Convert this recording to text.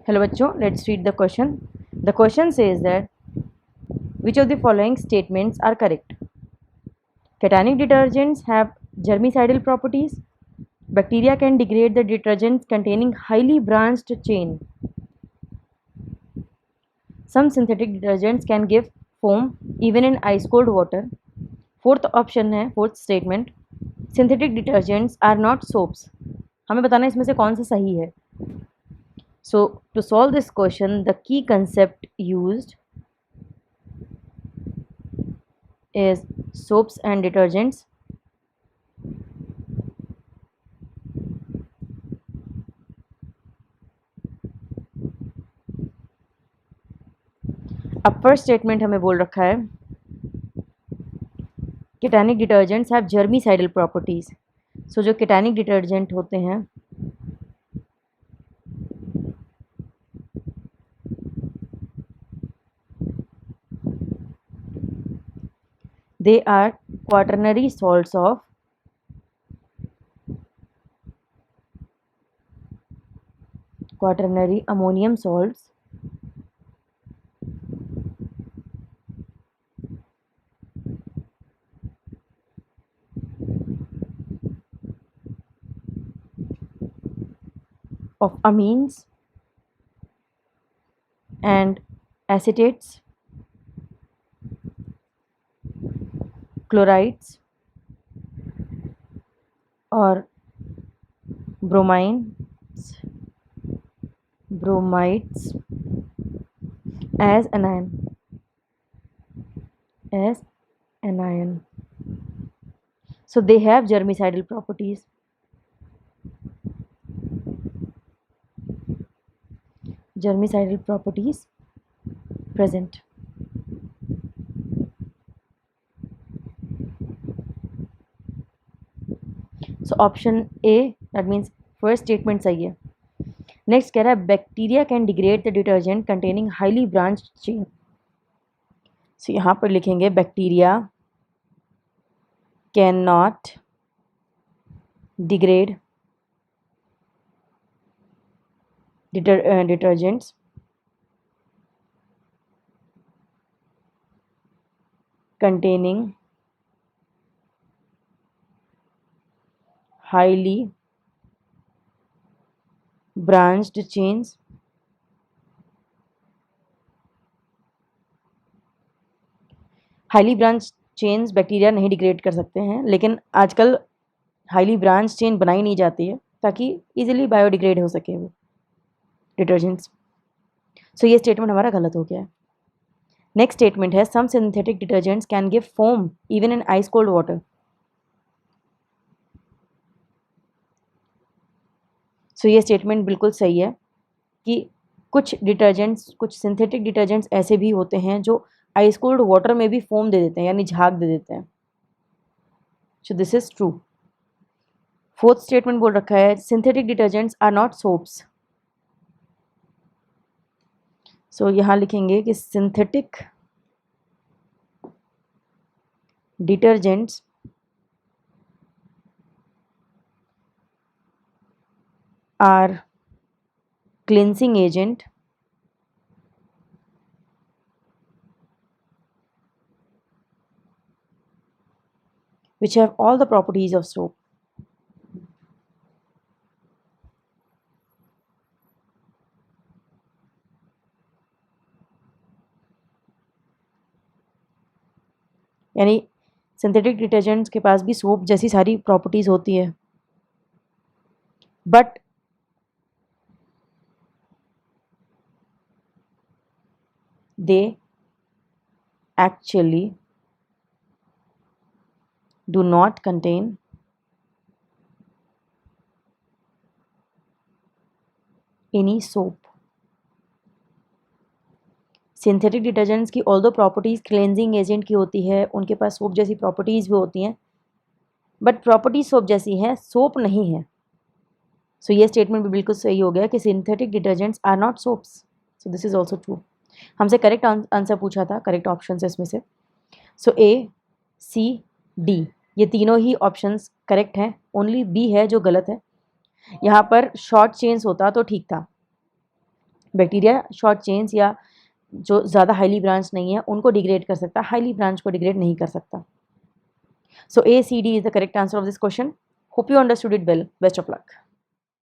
Hello बच्चों, let's read the question. The question says that which of the following statements are correct? Cationic detergents have germicidal properties. Bacteria can degrade the detergents containing highly branched chain. Some synthetic detergents can give foam even in ice cold water. Fourth option है, fourth statement, synthetic detergents are not soaps. हमें बताना है इसमें से कौन सा सही है. So to solve this question, the key concept used is soaps and detergents. अब फर्स्ट स्टेटमेंट हमें बोल रखा है कीटैनिक डिटर्जेंट्स हैव जर्मीसाइडल प्रॉपर्टीज. सो जो कीटैनिक डिटर्जेंट होते हैं they are quaternary salts of quaternary ammonium salts of amines and acetates, chlorides or bromides as anion. So they have germicidal properties. Germicidal properties present. So option A, that means first statement सही है. Next कह रहा है bacteria can degrade the detergent containing highly branched chain. So यहाँ पर लिखेंगे bacteria can not degrade detergents containing highly branched chains. Highly branch chains bacteria नहीं degrade कर सकते हैं, लेकिन आजकल हाईली ब्रांच चेन बनाई नहीं जाती है ताकि इजीली बायोडिग्रेड हो सके वो डिटर्जेंट्स. सो ये स्टेटमेंट हमारा गलत हो गया है. नेक्स्ट स्टेटमेंट है some synthetic detergents can give foam even in ice cold water. So ये स्टेटमेंट बिल्कुल सही है कि कुछ डिटर्जेंट्स, कुछ सिंथेटिक डिटर्जेंट्स ऐसे भी होते हैं जो आइस कोल्ड वाटर में भी फोम दे देते हैं, यानी झाग दे देते हैं. So this is true. Fourth statement बोल रखा है synthetic detergents are not soaps. So यहाँ लिखेंगे कि synthetic detergents are cleansing agent which have all the properties of soap. यानी सिंथेटिक डिटर्जेंट्स के पास भी सोप जैसी सारी प्रॉपर्टीज होती है, but they actually do not contain any soap. Synthetic detergents की ऑल दो प्रॉपर्टीज़ क्लेंजिंग एजेंट की होती है, उनके पास सोप जैसी प्रॉपर्टीज़ भी होती हैं, बट प्रॉपर्टी सोप जैसी है, सोप नहीं है. सो ये स्टेटमेंट भी बिल्कुल सही हो गया कि synthetic detergents are not soaps. So this is also true. हमसे करेक्ट आंसर पूछा था, करेक्ट ऑप्शन है इसमें से. सो ए, सी, डी ये तीनों ही ऑप्शंस करेक्ट हैं, ओनली बी है जो गलत है. यहाँ पर शॉर्ट चेन्स होता तो ठीक था, बैक्टीरिया शॉर्ट चेन्स या जो ज़्यादा हाईली ब्रांच नहीं है उनको डिग्रेड कर सकता, हाईली ब्रांच को डिग्रेड नहीं कर सकता. So A, C, D is the correct answer of this question. Hope you understood it well. Best of luck.